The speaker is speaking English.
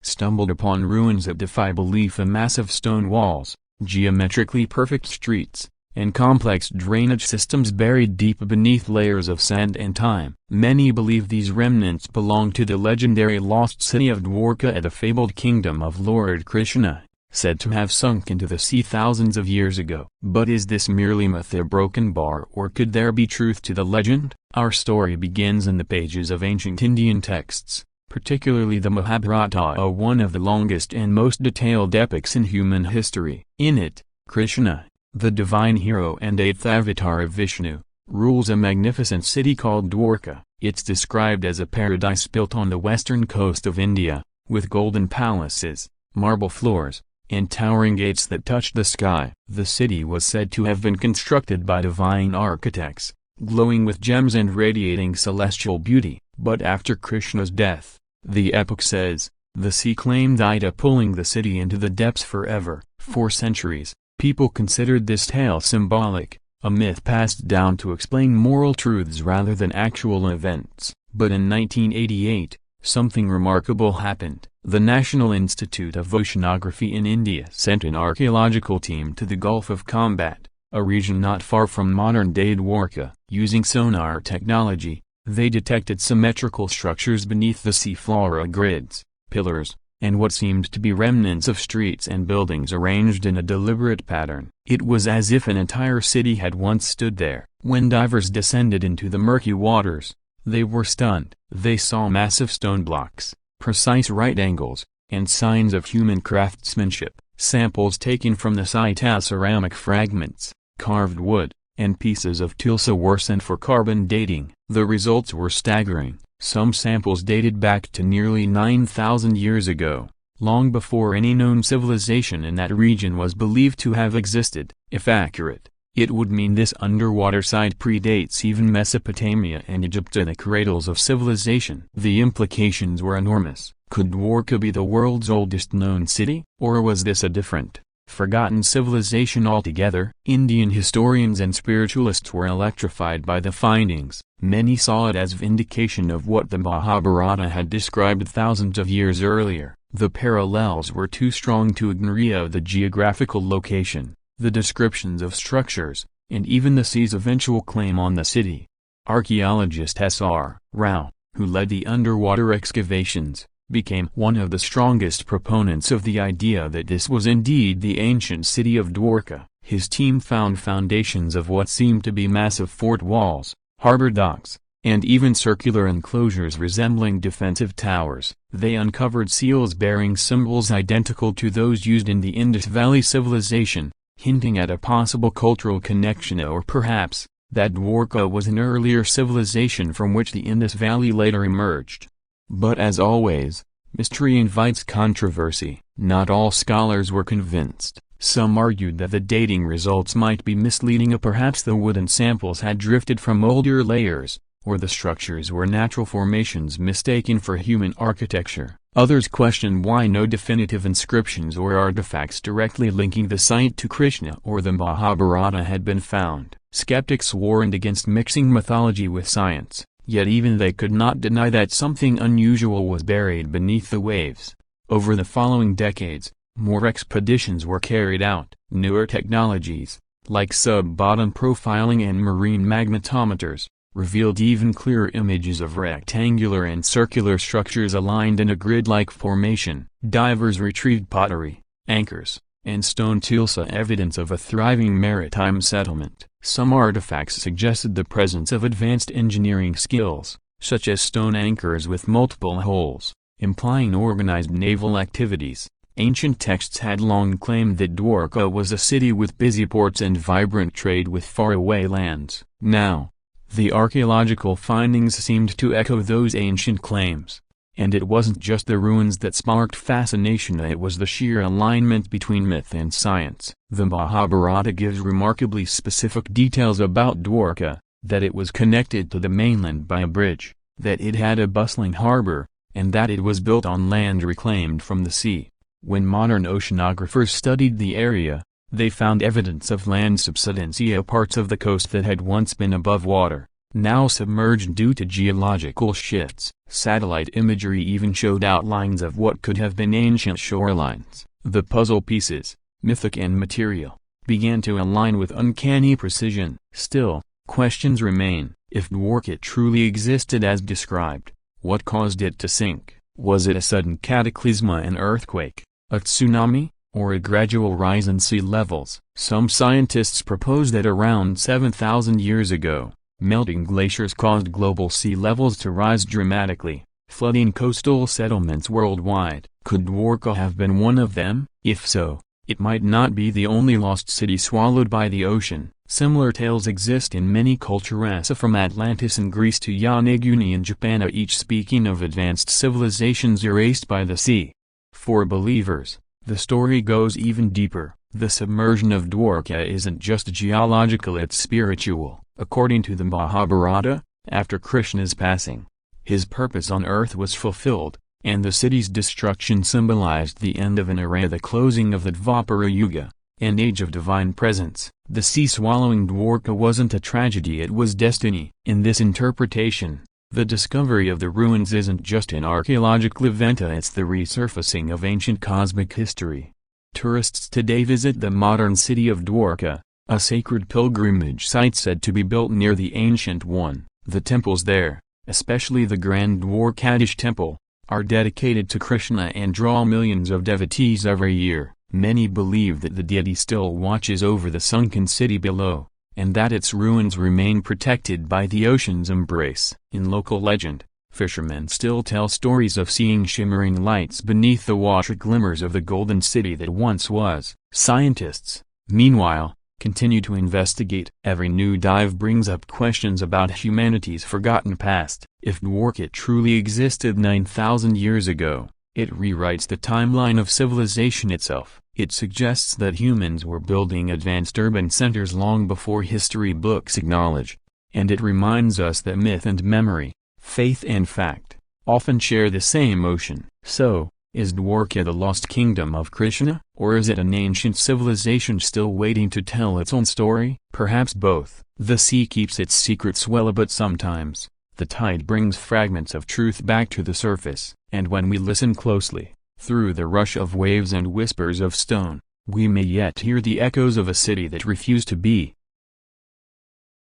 stumbled upon ruins that defy belief: the massive stone walls, geometrically perfect streets, and complex drainage systems buried deep beneath layers of sand and time. Many believe these remnants belong to the legendary lost city of Dwarka, the fabled kingdom of Lord Krishna, said to have sunk into the sea thousands of years ago. But is this merely myth, a broken bar, or could there be truth to the legend? Our story begins in the pages of ancient Indian texts, particularly the Mahabharata, one of the longest and most detailed epics in human history. In it, Krishna, the divine hero and eighth avatar of Vishnu, rules a magnificent city called Dwarka. It's described as a paradise built on the western coast of India, with golden palaces, marble floors, and towering gates that touched the sky. The city was said to have been constructed by divine architects, glowing with gems and radiating celestial beauty. But after Krishna's death, the epic says, the sea claimed Ida, pulling the city into the depths forever. For centuries, people considered this tale symbolic, a myth passed down to explain moral truths rather than actual events. But in 1988, something remarkable happened. The National Institute of Oceanography in India sent an archaeological team to the Gulf of Combat, a region not far from modern-day Dwarka. Using sonar technology, they detected symmetrical structures beneath the seafloor: grids, pillars, and what seemed to be remnants of streets and buildings arranged in a deliberate pattern. It was as if an entire city had once stood there. When divers descended into the murky waters, they were stunned. They saw massive stone blocks, precise right angles, and signs of human craftsmanship. Samples taken from the site as ceramic fragments, carved wood, and pieces of Tulsa were sent for carbon dating. The results were staggering. Some samples dated back to nearly 9,000 years ago, long before any known civilization in that region was believed to have existed. If accurate, it would mean this underwater site predates even Mesopotamia and Egypt, the cradles of civilization. The implications were enormous. Could Dwarka be the world's oldest known city? Or was this a different, forgotten civilization altogether? Indian historians and spiritualists were electrified by the findings. Many saw it as vindication of what the Mahabharata had described thousands of years earlier. The parallels were too strong to ignore the geographical location, the descriptions of structures, and even the sea's eventual claim on the city. Archaeologist S.R. Rao, who led the underwater excavations, became one of the strongest proponents of the idea that this was indeed the ancient city of Dwarka. His team found foundations of what seemed to be massive fort walls, harbor docks, and even circular enclosures resembling defensive towers. They uncovered seals bearing symbols identical to those used in the Indus Valley civilization, hinting at a possible cultural connection, or perhaps, that Dwarka was an earlier civilization from which the Indus Valley later emerged. But as always, mystery invites controversy. Not all scholars were convinced. Some argued that the dating results might be misleading, or perhaps the wooden samples had drifted from older layers, or the structures were natural formations mistaken for human architecture. Others questioned why no definitive inscriptions or artifacts directly linking the site to Krishna or the Mahabharata had been found. Skeptics warned against mixing mythology with science, yet even they could not deny that something unusual was buried beneath the waves. Over the following decades, more expeditions were carried out. Newer technologies, like sub-bottom profiling and marine magnetometers, revealed even clearer images of rectangular and circular structures aligned in a grid-like formation. Divers retrieved pottery, anchors, and stone Tulsa, evidence of a thriving maritime settlement. Some artifacts suggested the presence of advanced engineering skills, such as stone anchors with multiple holes, implying organized naval activities. Ancient texts had long claimed that Dwarka was a city with busy ports and vibrant trade with faraway lands. Now, the archaeological findings seemed to echo those ancient claims. And it wasn't just the ruins that sparked fascination, it was the sheer alignment between myth and science. The Mahabharata gives remarkably specific details about Dwarka: that it was connected to the mainland by a bridge, that it had a bustling harbor, and that it was built on land reclaimed from the sea. When modern oceanographers studied the area, they found evidence of land subsidentia, parts of the coast that had once been above water, now submerged due to geological shifts. Satellite imagery even showed outlines of what could have been ancient shorelines. The puzzle pieces, mythic and material, began to align with uncanny precision. Still, questions remain. If Dwarka truly existed as described, what caused it to sink? Was it a sudden cataclysm, an earthquake, a tsunami, or a gradual rise in sea levels? Some scientists propose that around 7,000 years ago, melting glaciers caused global sea levels to rise dramatically, flooding coastal settlements worldwide. Could Dwarka have been one of them? If so, it might not be the only lost city swallowed by the ocean. Similar tales exist in many cultures, from Atlantis in Greece to Yonaguni in Japan, each speaking of advanced civilizations erased by the sea. For believers, the story goes even deeper. The submersion of Dwarka isn't just geological, it's spiritual. According to the Mahabharata, after Krishna's passing, his purpose on earth was fulfilled, and the city's destruction symbolized the end of an era, the closing of the Dvapara Yuga, an age of divine presence. The sea swallowing Dwarka wasn't a tragedy, it was destiny. In this interpretation, the discovery of the ruins isn't just an archaeological event, it's the resurfacing of ancient cosmic history. Tourists today visit the modern city of Dwarka, a sacred pilgrimage site said to be built near the ancient one. The temples there, especially the Grand Dwarkadish temple, are dedicated to Krishna and draw millions of devotees every year. Many believe that the deity still watches over the sunken city below, and that its ruins remain protected by the ocean's embrace. In local legend, fishermen still tell stories of seeing shimmering lights beneath the water, glimmers of the golden city that once was. Scientists, meanwhile, continue to investigate. Every new dive brings up questions about humanity's forgotten past. If Dwarka truly existed 9,000 years ago, it rewrites the timeline of civilization itself. It suggests that humans were building advanced urban centers long before history books acknowledge, and it reminds us that myth and memory, faith and fact, often share the same ocean. So, is Dwarka the lost kingdom of Krishna, or is it an ancient civilization still waiting to tell its own story? Perhaps both. The sea keeps its secrets well, but sometimes, the tide brings fragments of truth back to the surface, and when we listen closely, through the rush of waves and whispers of stone, we may yet hear the echoes of a city that refused to be.